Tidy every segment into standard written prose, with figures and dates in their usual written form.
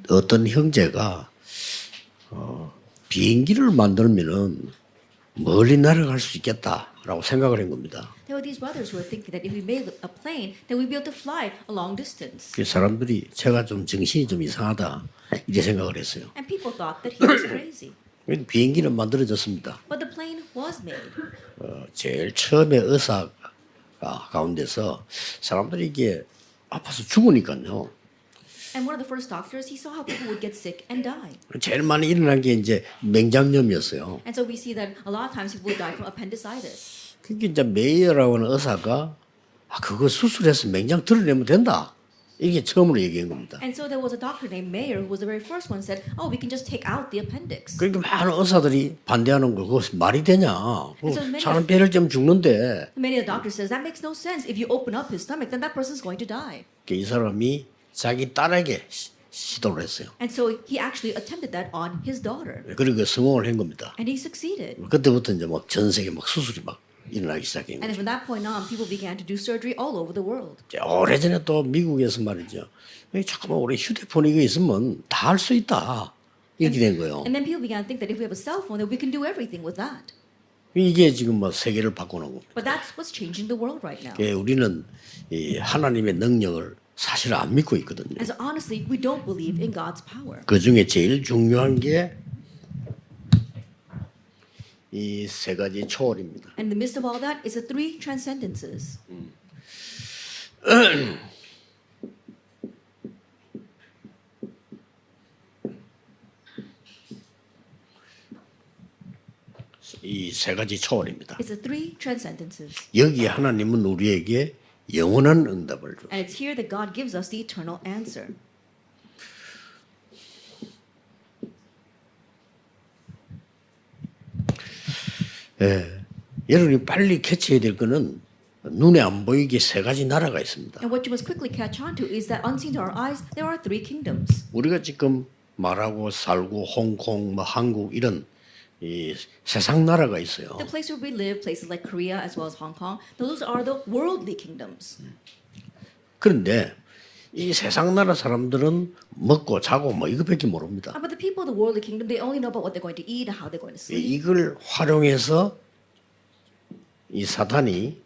어떤 형제가 비행기를 만들면은 멀리 날아갈 수 있겠다라고 생각을 한 겁니다. There were these brothers who were thinking that if we made a plane, then we'd be able to fly a long distance. 그 사람들이 제가 좀 정신이 좀 이상하다 이렇게 생각을 했어요. And people thought that he was crazy. 비행기는 만들어졌습니다. But the plane was made. 제일 처음에 의사 가운데서 사람들이 이게 아파서 죽으니까요. And one of the first doctors, he saw how people would get sick and die. 제일 많이 일어난 게 이제 맹장염이었어요. And so we see that a lot of times people would die from appendicitis. 그게 이제 메이어라고 하는 의사가 그거 수술해서 맹장 드러내면 된다. 이게 처음으로 얘기한 겁니다. And so there was a doctor named Mayer who was the very first one said, "Oh, we can just take out the appendix." 그러니까 많은 의사들이 반대하는 거 그거 말이 되냐? 사람 배를 좀 죽는데. Many of the doctors says that makes no sense. If you open up his stomach, then that person's going to die. 이 사람이 자기 딸에게 시도를 했어요. And so he actually attempted that on his daughter, 그리고 성공을 한 겁니다. and he succeeded. 그때부터 이제 막 전 세계 막 수술이 막 일어나기 시작한 And 거죠. from that point on, people began to do surgery all over the world. 오래전에 또 미국에서 말이죠. 잠깐만 우리 휴대폰 이거 있으면 다 할 수 있다. 이렇게 된 거예요. And then people began to think that if we have a cell phone, then we can do everything with that. 이게 지금 뭐 세계를 바꾸는 겁니다. But that's what's changing the world right now. 우리는 이 하나님의 능력을 사실 안 믿고 있거든요. And so honestly, we don't believe in God's power. 그 중에 제일 중요한 게 이 세 가지 초월입니다. And in the midst of all that is the three transcendences. 이 세 가지 초월입니다. It's the three transcendences. 여기 하나님은 우리에게 영원한 응답을 줘. And it's here that God gives us the eternal answer. 여러분이 빨리 캐치해야 될 거는 눈에 안 보이게 세 가지 나라가 있습니다. And what you must quickly catch on to is that unseen to our eyes, there are three kingdoms. 우리가 지금 말하고 살고 홍콩, 뭐 한국 이런 이 세상 나라가 있어요. The place where we live, places like Korea as well as Hong Kong, those are the worldly kingdoms. 그런데 이 세상 나라 사람들은 먹고 자고 뭐 이것밖에 모릅니다. But the people of the worldly kingdom, they only know about what they're going to eat and how they're going to sleep. 이걸 활용해서 이 사탄의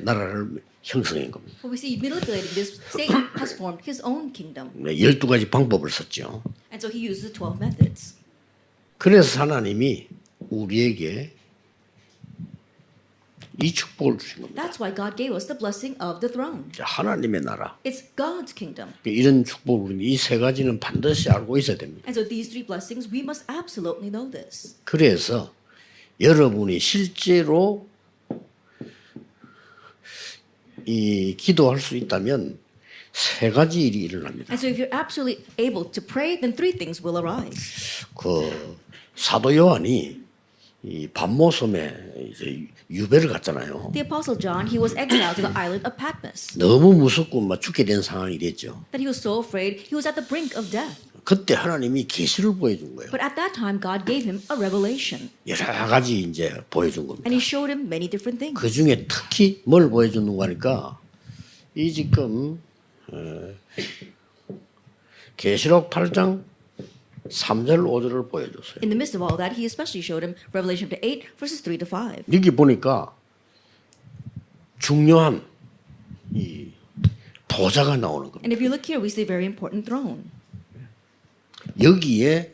나라를 형성한 겁니다. But we see manipulating this, Satan has formed his own kingdom. 12가지 방법을 썼죠. And so he uses 12 methods. 그래서 하나님이 우리에게 이 축복을 주신 겁니다. That's why God gave us the blessing of the throne. 하나님의 나라. It's God's kingdom. 이런 축복을 이 세 가지는 반드시 알고 있어야 됩니다. And so these three blessings, we must absolutely know this. 그래서 여러분이 실제로 이 기도할 수 있다면 세 가지 일이 일어납니다. And so if you're absolutely able to pray, then three things will arise. 그 사도 요한이 이 반모섬에 이제 유배를 갔잖아요. The apostle John, he was exiled to the island of Patmos. 너무 무섭고 막 죽게 된 상황이 됐죠. That he was so afraid, he was at the brink of death. 그때 하나님이 계시를 보여준 거예요. But at that time, God gave him a revelation. 여러 가지 이제 보여준 겁니다. And he showed him many different things. 그 중에 특히 뭘 보여주는가 하니까 이 지금 계시록 8장 3절 5절을 보여줬어요. In the midst of all that, he especially showed him Revelation 8, verses 3 to 5. 여기 보니까 중요한 이 보좌가 나오는 겁니다. And if you look here, we see a very important throne. 여기에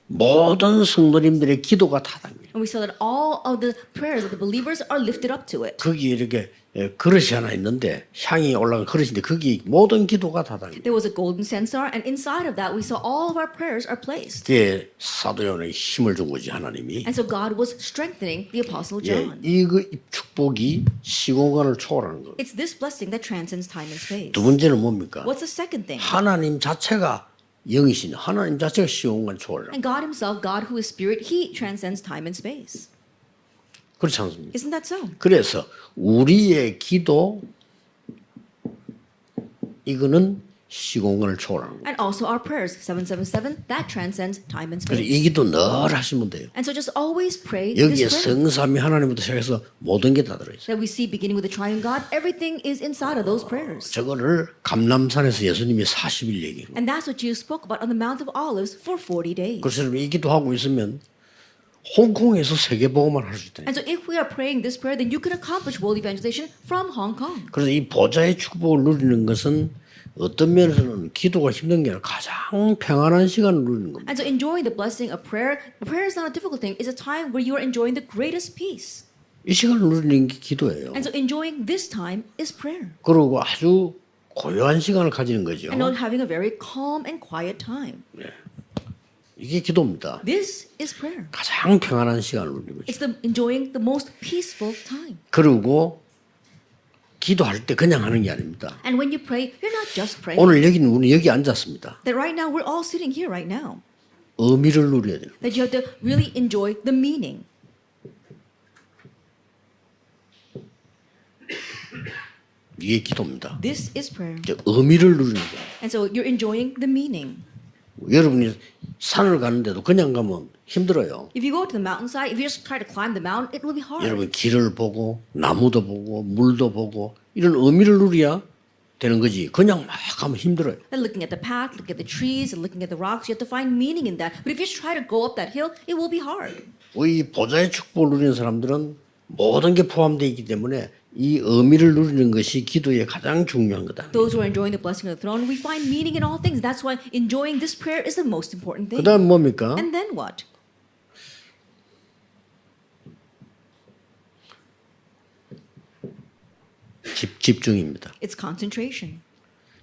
모든 성도님들의 기도가 다 담겨요. And we saw that all of the prayers of the believers are lifted up to it. 거기 이렇게 그릇이 하나 있는데 향이 올라간 그릇인데 거기 모든 기도가 다 담겨요. There was a golden censer, and inside of that, we saw all of our prayers are placed. 그게 사도 요한에게 힘을 준 거지 하나님이. And so God was strengthening the apostle John. 이 축복이 시공간을 초월하는 거예요. It's this blessing that transcends time and space. 두 번째는 뭡니까? What's the second thing? 하나님 자체가 영이신 하나님 자체가 시공간 초월을. And God himself, God who is spirit, he transcends time and space. 그렇지 않습니까? Isn't that so? 그래서 우리의 기도 이거는 시공간을 초월하는 거예요. And also our prayers, 777, that transcends time and 그래서 space. 이 기도 늘 하시면 돼요. And so just always pray 여기에 this prayer 성삼위 하나님부터 시작해서 모든 게 다 들어있어요. that we see beginning with the triune God. Everything is inside of those prayers. 저거를 감람산에서 예수님이 40일 얘기해요. And that's what Jesus spoke about on the Mount of Olives for 40 days. 그래서 이 기도하고 있으면 홍콩에서 세계복음을 할 수 있다는 And so if we are praying this prayer, then you can accomplish world evangelization from Hong Kong. 그래서 이 보좌의 축복을 누리는 것은 어떤 면에서는 기도가 힘든 게 아니라 가장 평안한 시간을 누리는 겁니다. And so enjoying the blessing of prayer is not a difficult thing. It's a time where you are enjoying the greatest peace. 이 시간을 누리는 게 기도예요. And so enjoying this time is prayer. 그리고 아주 고요한 시간을 가지는 거죠. And not having a very calm and quiet time. 이게 기도입니다. This is prayer. 가장 평안한 시간을 누리는 거죠. It's enjoying the most peaceful time. 그리고 기도할 때 그냥 하는 게 아닙니다. And when you pray, you're not just praying. 오늘 여기는 우리 여기 앉았습니다. That right now we're all sitting here right now. 의미를 누려야 돼요. That you have to really enjoy the meaning. 이게 기도입니다. This is prayer. 이제 의미를 누리는 거예요. And so you're enjoying the meaning. 여러분이 산을 가는데도 그냥 가면 힘들어요. If you go to the mountainside, if you just try to climb the mountain, it will be hard. 여러분 길을 보고 나무도 보고 물도 보고 이런 의미를 누려야 되는 거지. 그냥 막 가면 힘들어요. And looking at the path, looking at the trees, and looking at the rocks, you have to find meaning in that. But if you just try to go up that hill, it will be hard. 이 보좌의 축복을 누리는 사람들은 모든 게 포함되어 있기 때문에 이 의미를 누리는 것이 기도의 가장 중요한 거다. Those who are enjoying the blessing of the throne, we find meaning in all things. That's why enjoying this prayer is the most important thing. 그다음 뭡니까? And then what? 집중입니다. It's concentration.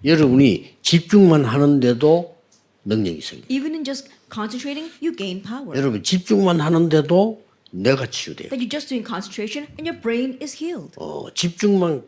여러분이 집중만 하는데도 능력이 생겨요. Even in just concentrating, you gain power. 여러분 집중만 하는데도 뇌가 치유돼요. That you're just doing concentration and your brain is healed. 집중만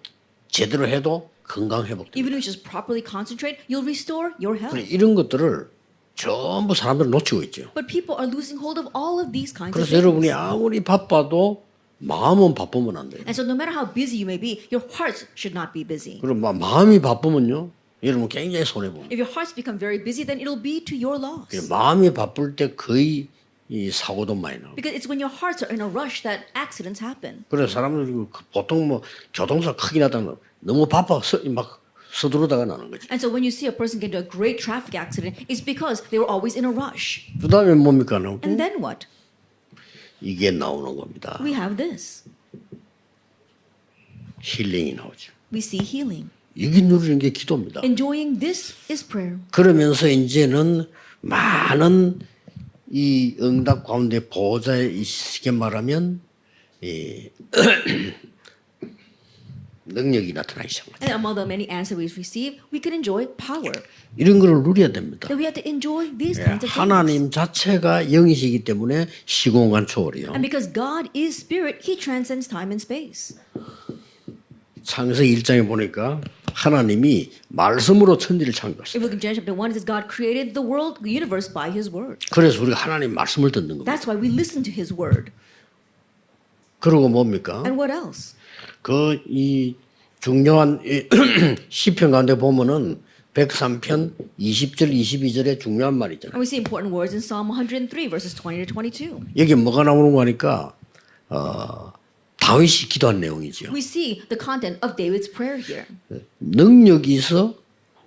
제대로 해도 건강 회복돼요. Even if you just properly concentrate, you'll restore your health. 이런 것들을 전부 사람들은 놓치고 있죠. But people are losing hold of all of these kinds of 그래서 things. 여러분이 아무리 바빠도 마음은 바쁘면 안 돼요. And so no matter how busy you may be, your hearts should not be busy. 그럼 마음이 바쁘면요, 여러분 굉장히 손해 봅니다. If your hearts become very busy, then it'll be to your loss. 마음이 바쁠 때 거의 이 사고도 많이 나고. Because it's when your hearts are in a rush that accidents happen. 그래서 사람들이 보통 뭐 교통사 크게 나다면 너무 바빠 막 서두르다가 나는 거죠. And so when you see a person get into a great traffic accident, it's because they were always in a rush. 그다음에 뭡니까? And then what? 이게 나오는 겁니다. We have this. 힐링이 나오죠. We see healing. 여기 누리는 게 기도입니다. Enjoying this is prayer. 그러면서 이제는 많은 이 응답 가운데 보호자의 쉽게 말하면 이 능력이 나타나기 시작합니다. And among the many answers we receive, we can enjoy power. 이런 걸 누려야 됩니다. That we have to enjoy these kinds of things. 하나님 자체가 영이시기 때문에 시공간 초월이요. And because God is spirit, He transcends time and space. 창세기 1장에 보니까 하나님이 말씀으로 천지를 창조하셨어요. If we look in Genesis chapter 1, it says God created the world, the universe by His word. 그래서 우리가 하나님 말씀을 듣는 겁니다. That's why we listen to His word. 그리고 뭡니까? And what else? 그 이 중요한 시편 가운데 보면은 103편 20절 22절에 중요한 말이 있잖아요. And we see important words in Psalm 103, verses 20 to 22. 여기 뭐가 나오는 거 하니까 다윗이 기도한 내용이죠. We see the content of David's prayer here. 능력이 있어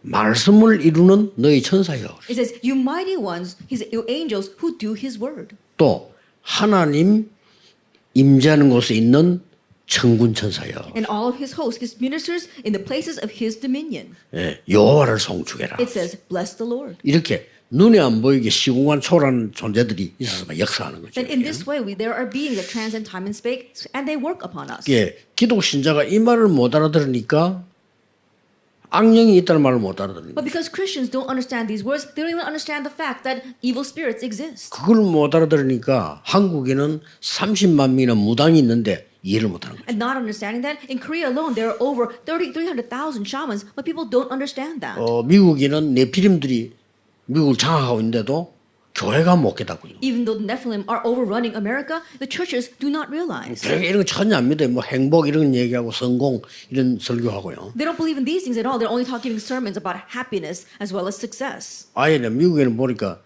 말씀을 이루는 너희 천사여. It says, "You mighty ones, His angels who do His word." 또 하나님 임재하는 곳에 있는 천군 천사여. And all of His hosts, His ministers in the places of His dominion. 예, 여호와를 송축해라. It says, "Bless the Lord." 이렇게 눈에 안 보이게 시공간 초월하는 존재들이 있어서 역사하는 거죠. That in this way, there are beings that transcend time and space, and they work upon us. 예, 기독 신자가 이 말을 못 알아들으니까 악령이 있다는 말을 못 알아들으니까 But because Christians don't understand these words, they don't even understand the fact that evil spirits exist. 그걸 못 알아들으니까 한국에는 30만 명이나 무당이 있는데 이해를 못하는 거예요. And not understanding that, in Korea alone, there are over 300,000 shamans, but people don't understand that. 미국에는 네피림들이 미국을 장악하고 있는데도 교회가 못 깨닫고요. Even though the Nephilim are overrunning America, the churches do not realize. 교회 이런 거 전혀 안 믿어요. 뭐 행복 이런 얘기하고 성공 이런 설교하고요. They don't believe in these things at all. They're only giving sermons about happiness as well as success. 아예 미국에는 보니까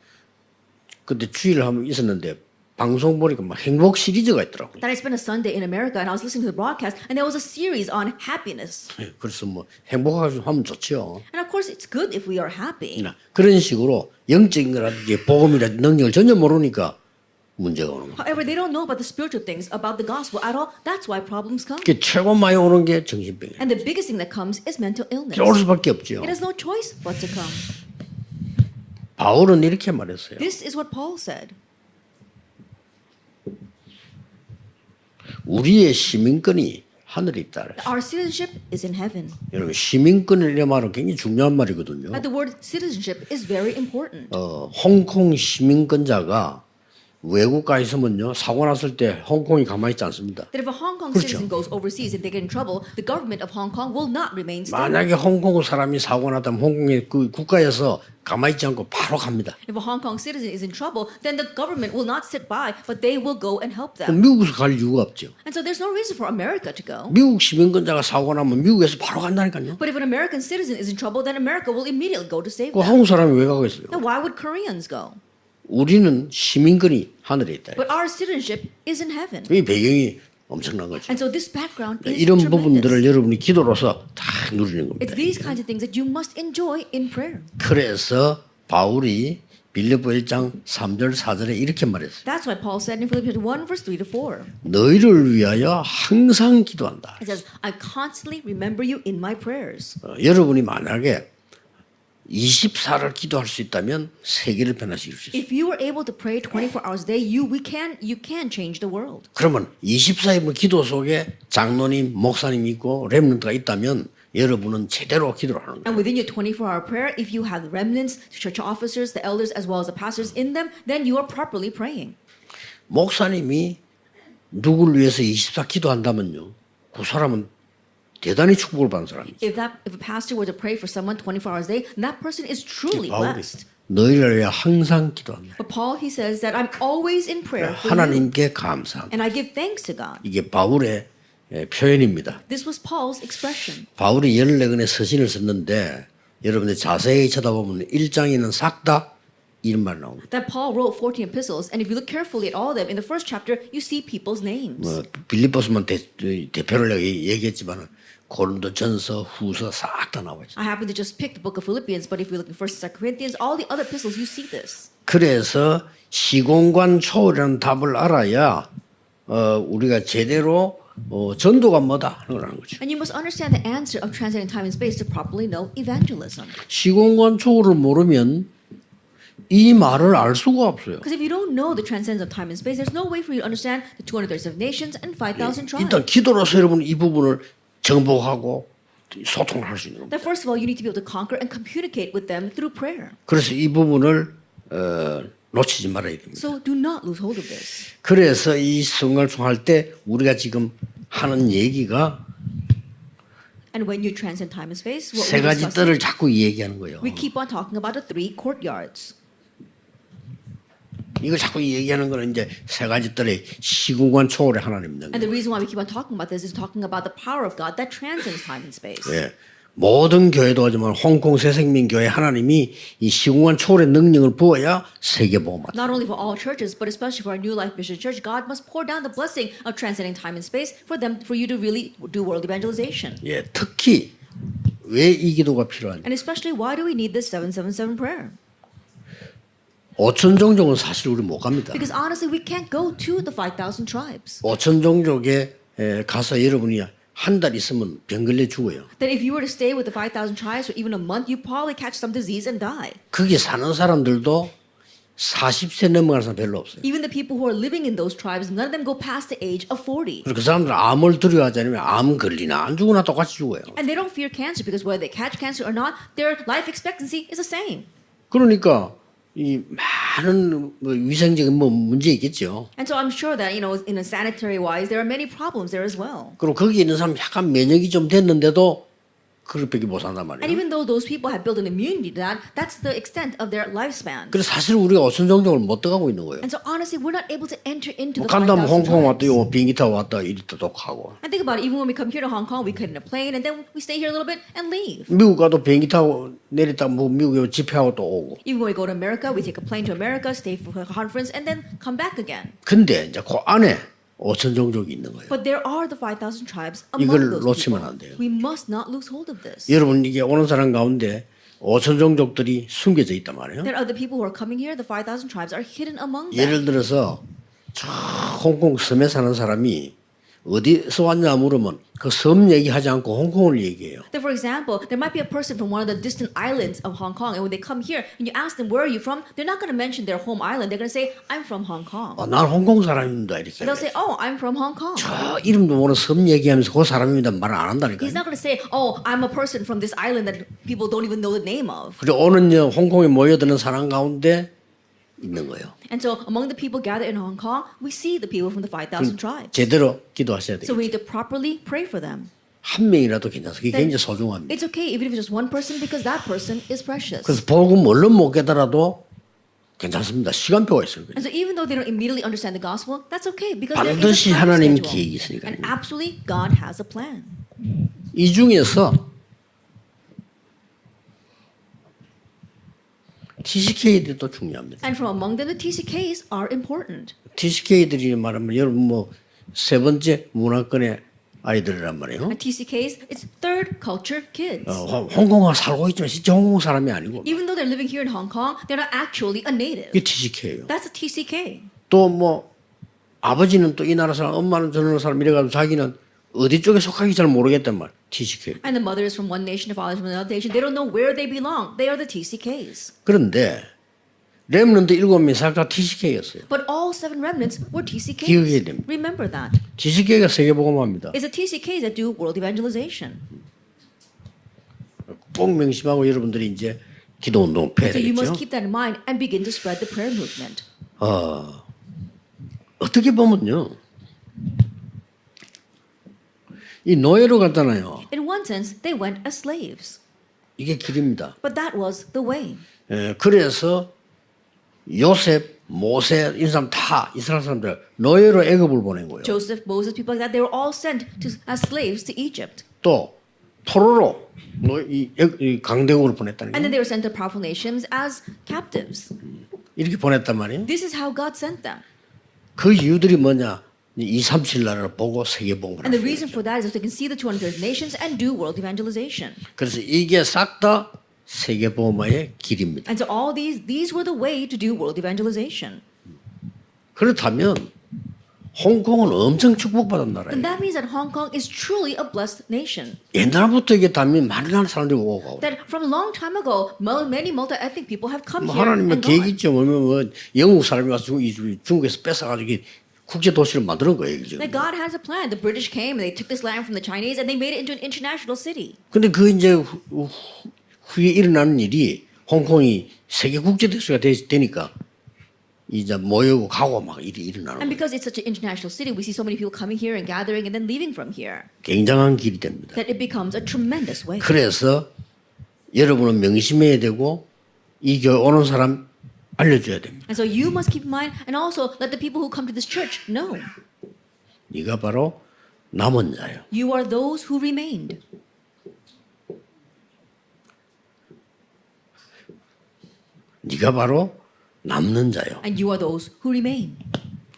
그때 주일을 한번 있었는데 방송 보니까 막 행복 시리즈가 있더라고요. Then I spent a Sunday in America and I was listening to the broadcast and there was a series on happiness. 그래서 뭐 행복하게 하면 좋죠. And of course it's good if we are happy. 그런 식으로 영적인 거라든지 복음이라든지 능력을 전혀 모르니까 문제가 오는 거예요. However, they don't know about the spiritual things, about the gospel at all. That's why problems come. 그게 최고 많이 오는 게 정신병이에요. And the biggest thing that comes is mental illness. 올 수밖에 없죠. It has no choice but to come. 바울은 이렇게 말했어요. This is what Paul said. 우리의 시민권이 하늘에 있다. Our citizenship is in heaven. 여러분 시민권이라는 말은 굉장히 중요한 말이거든요. But the word citizenship is very important. 홍콩 시민권자가 외국가 있으면요 사고 났을 때 홍콩이 가만히 있지 않습니다. That if a Hong Kong 그렇죠. citizen goes overseas and they get in trouble, the government of Hong Kong will not remain still. 만약에 홍콩 사람이 사고 났다면 홍콩의 그 국가에서 가만히 있지 않고 바로 갑니다. If a Hong Kong citizen is in trouble, then the government will not sit by, but they will go and help 그럼 them. 미국에서 갈 이유가 없죠. And so there's no reason for America to go. 미국 시민권자가 사고 나면 미국에서 바로 간다니까요. But if an American citizen is in trouble, then America will immediately go to save 그 them. 한국 사람이 왜 가겠어요? Now, why would Koreans go? 우리는 시민권이 하늘에 있다. But our citizenship is in heaven. 이 배경이 엄청난 거죠. And so this background is 이런 부분들을 tremendous. 여러분이 기도로서 다 누리는 겁니다. It's these kinds of things that you must enjoy in prayer. 그래서 바울이 빌립보 1장 3절 4절에 이렇게 말했어요. That's why Paul said in Philippians 1, verse 3 to 4. 너희를 위하여 항상 기도한다. It says, I constantly remember you in my prayers. 여러분이 만약에 24를 기도할 수 있다면 세계를 변화시킬 수 있어요. If you were able to pray 24 hours a day, you can change the world. 그러면 24일 기도 속에 장로님, 목사님 있고 렘넌트가 있다면 여러분은 제대로 기도를 하는 거예요. And within your 24-hour prayer, if you have remnants, church officers, the elders, as well as the pastors in them, then you are properly praying. 목사님이 누구를 위해서 24 기도한다면요. 그 사람은 대단히 축복을 받는 사람이죠. If a pastor were to pray for someone 24 hours a day, that person is truly 바울이 blessed. 너희를 위해 항상 기도한다. But Paul, he says that I'm always in prayer for you, 하나님께 감사한다. and I give thanks to God. 이게 바울의 표현입니다. This was Paul's expression. 바울이 14권의 서신을 썼는데 여러분들 자세히 쳐다보면 1장에는 삭다 이런 말 나옵니다. That Paul wrote 14 epistles, and if you look carefully at all of them, in the first chapter, you see people's names. 빌립보서만 대표를 얘기했지만 고린도 전서 후서 싹 다 나와 있어요. I happen to just pick the book of Philippians, but if you look in 1st and 2nd Corinthians, all the other epistles, you see this. 그래서 시공간 초월이라는 답을 알아야 우리가 제대로 전도가 뭐다 하는 거죠. And you must understand the answer of transcending time and space to properly know evangelism. 시공간 초월을 모르면 이 말을 알 수가 없어요. Because if you don't know the transcendence of time and space, there's no way for you to understand the 237 nations and 5,000 tribes. 일단 기도로서 여러분 이 부분을 정복하고 소통을 할 수 있는 겁니다. That first of all, you need to be able to conquer and communicate with them through prayer. 그래서 이 부분을 놓치지 말아야 됩니다. So do not lose hold of this. 그래서 이 성갈총할 때 우리가 지금 하는 얘기가 And when you transcend time and space, what 세 we're 가지 discussing, 뜰을 자꾸 얘기하는 거예요. we keep on talking about the 3 courtyards. 이걸 자꾸 얘기하는 거는 이제 세 가지 뜰의 시공간 초월의 하나님입니다. And the reason why we keep on talking about this is talking about the power of God that transcends time and space. 예. 모든 교회도 하지만 홍콩 새생명교회 하나님이 이 시공간 초월의 능력을 부어야 세계복음 Not only for all churches, but especially for our New Life Mission Church, God must pour down the blessing of transcending time and space for you to really do world evangelization. 예, 특히 왜 이 기도가 필요한지. And especially, why do we need this 777 prayer? 5천 종족은 사실 우리 못 갑니다. Because honestly, we can't go to the 5,000 tribes. 5천 종족에 가서 여러분이 한 달 있으면 병 걸려 죽어요. That if you were to stay with the 5,000 tribes for even a month, you probably catch some disease and die. 거기 사는 사람들도 40세 넘어가는 사람 별로 없어요. Even the people who are living in those tribes, none of them go past the age of 40. 그리고 그 사람들은 암을 두려워하지 않으면 암 걸리나 안 죽으나 똑같이 죽어요. And they don't fear cancer because whether they catch cancer or not, their life expectancy is the same. 그러니까 이 많은 위생적인 문제 있겠죠. And so I'm sure that, in a sanitary wise, there are many problems there as well. 그리고 거기 있는 사람 약간 면역이 좀 됐는데도 그렇게밖에 못 산단 And 말이에요. even though those people have built an immunity to that, that's the extent of their lifespan. 그래서 사실 우리가 오천종족을 못 들어가고 있는 거예요. And so honestly, we're not able to enter into 뭐 the 간다면 5,000 홍콩 왔다 tribes. 요 비행기 타고 왔다 이랬다 또 가고. And think about it, even when we come here to Hong Kong, we get in a plane and then we stay here a little bit and leave. 미국 가도 비행기 타고 내렸다 뭐 미국에 집회하고 또 오고. Even when we go to America, we take a plane to America, stay for a conference, and then come back again. 근데 이제 그 안에 오천종족이 있는 거예요. But there are the 5,000 tribes 이걸 among those 놓치면 people. 안 돼요. We must not lose hold of this. 여러분 이게 오는 사람 가운데 오천종족들이 숨겨져 있단 말이에요. There are the people who are coming here, the 5,000 tribes are hidden among them. 예를 들어서 저 홍콩 섬에 사는 사람이 어디서 왔냐 물으면 그 섬 얘기하지 않고 홍콩을 얘기해요. So for example, there might be a person from one of the distant islands of Hong Kong, and when they come here and you ask them, where are you from? They're not going to mention their home island. They're going to say, I'm from Hong Kong. 난 홍콩 사람입니다 이렇게. And they'll say, oh, I'm from Hong Kong. 저 이름도 모르는 섬 얘기하면서 그 사람입니다 말 안 한다니까요. He's not going to say, oh, I'm a person from this island that people don't even know the name of. 그리고 오는 홍콩에 모여드는 사람 가운데 있는 거예요. And so among the people gathered in Hong Kong, we see the people from the 5,000 tribes. 제대로 기도하셔야 So 돼요. we need to properly pray for them. 한 명이라도 괜찮아요. 그게 Then 굉장히 소중합니다. It's okay even if it's just one person because that person is precious. 그래서 복음 얼른 못 깨달아도 괜찮습니다. 시간표가 있어요. And so even though they don't immediately understand the gospel, that's okay because there is 반드시 a time 하나님 schedule. 계획이 있으니까요. And absolutely God has a plan. 이 중에서 TCK들도 중요합니다. And from among them, the TCKs are important. TCK들이 말하면 여러분 뭐 세 번째 문화권의 아이들이란 말이에요. And TCKs, it's third culture kids. 홍콩에 살고 있지만 진짜 홍콩 사람이 아니고 Even though they're living here in Hong Kong, they're not actually a native. 그게 TCK예요. That's a TCK. 또 뭐 아버지는 또 이 나라 사람, 엄마는 저 나라 사람 이래가지고 자기는 어디 쪽에 속하기 잘 모르겠단 말. TCK. And the mother is from one nation, the father is from another nation. They don't know where they belong. They are the TCKs. 그런데 렘넌트 7명이 살다 TCK였어요. But all 7 remnants were TCKs. 기억해야 됩니다. Remember that. TCK가 세계복음화입니다. It's the TCKs that do world evangelization. 꼭 명심하고 여러분들이 이제 기도 운동 펴야 So you must 되겠죠. keep that in mind and begin to spread the prayer movement. 어떻게 보면요. 이 노예로 갔잖아요. In one sense, they went as slaves. 이게 길입니다. But that was the way. 그래서 요셉, 모세 이 사람 다 이스라엘 사람들 노예로 애굽을 보낸 거예요. Joseph, Moses, people like that, they were all sent as slaves to Egypt. 또 포로로 이 강대국으로 보냈다는 And then 거예요. they were sent to powerful nations as captives. 이렇게 보냈단 말이에요. This is how God sent them. 그 이유들이 뭐냐? 237 나라를 보고 세계복음을 And the 하는 reason 거죠. for that is so they can see the 230 nations and do world evangelization. 그래서 이게 싹 다 세계복음화의 길입니다. And so all these were the way to do world evangelization. 그렇다면 홍콩은 엄청 축복받은 And 나라예요. that means that Hong Kong is truly a blessed nation. 옛날부터 이게 다면 많은 사람들이 오고 가고. That from a long time ago, many multi-ethnic people have come 뭐 here 하나님의 and 계획이 gone. 있죠. 뭐 영국 사람이 와서 중국에서 뺏어가지고 이게 국제 도시를 만드는 거예요. 지금. That God has a plan. The British came and they took this land from the Chinese and they made it into an international city. 근데 그 이제 후에 일어나는 일이 홍콩이 세계 국제 도시가 되니까 이제 모이고 가고 막 일이 일어나는 And 거예요. because it's such an international city, we see so many people coming here and gathering and then leaving from here. 굉장한 길이 됩니다. That it becomes a tremendous way. 그래서 여러분은 명심해야 되고 이 교회 오는 사람 알려줘야 됩니다. And so you must keep in mind and also let the people who come to this church know. 네가 바로 남은 자예요. You are those who remained. 네가 바로 남는 자요. And you are those who remain.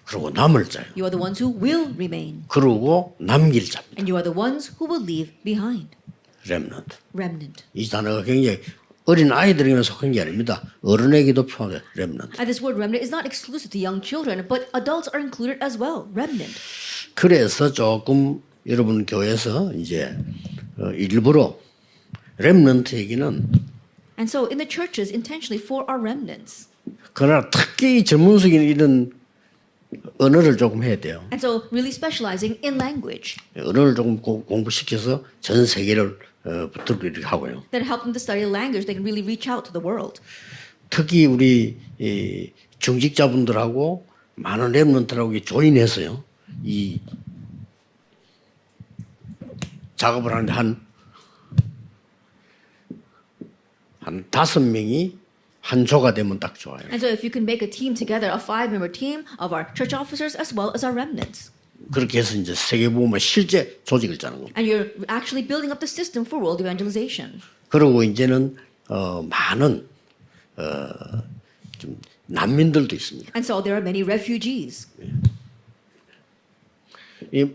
그리고 남을 자요. You are the ones who will remain. 그리고 남길 자입니다. And you are the ones who will leave behind. 렘넌트. Remnant. 이 단어가 굉장히 어린 아이들에게만 속한 게 아닙니다. 어른에게도 포함돼요. 렘넌트. And this word remnant is not exclusive to young children, but adults are included as well. Remnant. 그래서 조금 여러분 교회에서 이제 일부러 렘넌트 얘기는 And so in the churches, intentionally for our remnants. 그러나 특히 전문적인 이런 언어를 조금 해야 돼요. And so really specializing in language 언어를 조금 공부시켜서 전 세계를 붙들고 이렇게 하고요. that help them to study a language they can really reach out to the world. 특히 우리 이 중직자분들하고 많은 렘넌트라고 조인해서요. 이 작업을 하는데 한 한 5명이 한 조가 되면 딱 좋아요. And so if you can make a team together, a 5-member team of our church officers as well as our remnants. 그렇게 해서 이제 세계복음의 실제 조직을 짜는 겁니다. And you're actually building up the system for world evangelization. 그리고 이제는 많은 좀 난민들도 있습니다. And so there are many refugees. 이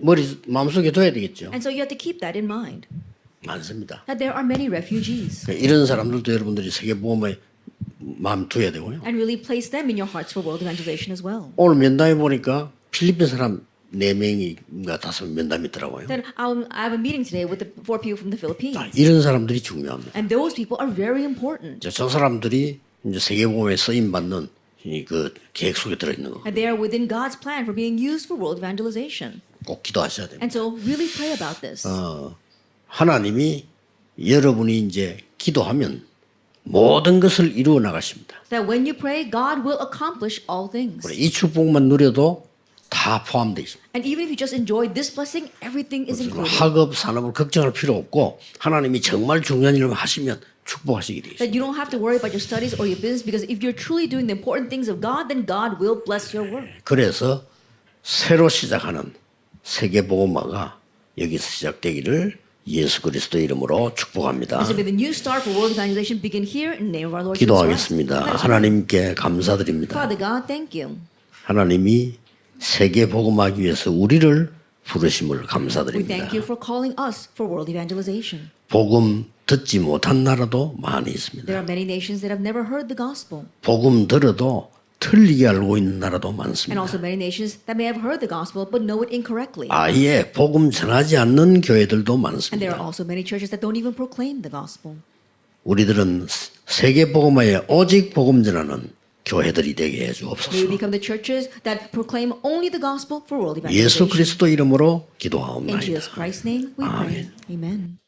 마음속에 둬야 되겠죠. And so you have to keep that in mind. 많습니다. That there are many refugees. 이런 사람들도 여러분들이 세계복음에 마음 둬야 되고요. And really place them in your hearts for world evangelization as well. 오늘 면담해 보니까 필리핀 사람 4명인가 5명 면담이 있더라고요. Then I have a meeting today with the 4 people from the Philippines. 이런 사람들이 중요합니다. And those people are very important. 저 사람들이 이제 세계복음에 쓰임 받는 그 계획 속에 들어 있는 거. And they are within God's plan for being used for world evangelization. 꼭 기도하셔야 됩니다. And so really pray about this. 하나님이 여러분이 이제 기도하면 모든 것을 이루어 나가십니다. That when you pray, God will accomplish all things. 이 축복만 누려도 다 포함되어 있습니다. And even if you just enjoy this blessing, everything is included. 학업, 산업을 걱정할 필요 없고 하나님이 정말 중요한 일을 하시면 축복하시게 되어 있습니다. That you don't have to worry about your studies or your business because if you're truly doing the important things of God, then God will bless your work. 그래서 새로 시작하는 세계복음화가 여기서 시작되기를 예수 그리스도 이름으로 축복합니다. So may the new start for world evangelization begin here in the name of our Lord Jesus Christ. 기도하겠습니다. 하나님께 감사드립니다. Father God, thank you. 하나님이 세계복음하기 위해서 우리를 부르심을 We 감사드립니다. thank you for calling us for world evangelization. 복음 듣지 못한 나라도 많이 있습니다. There are many nations that have never heard the gospel. 복음 들어도 틀리게 알고 있는 나라도 And 많습니다. also many nations that may have heard the gospel but know it incorrectly. 아예 복음 전하지 않는 교회들도 And there are 많습니다. also many churches that don't even proclaim the gospel. 우리들은 세계복음화에 오직 복음 전하는 교회들이 되게 해 May we 주옵소서. become the churches that proclaim only the gospel for world 예수 evangelization. 그리스도 이름으로 In 기도하옵나이다. Jesus Christ's name we pray. Amen.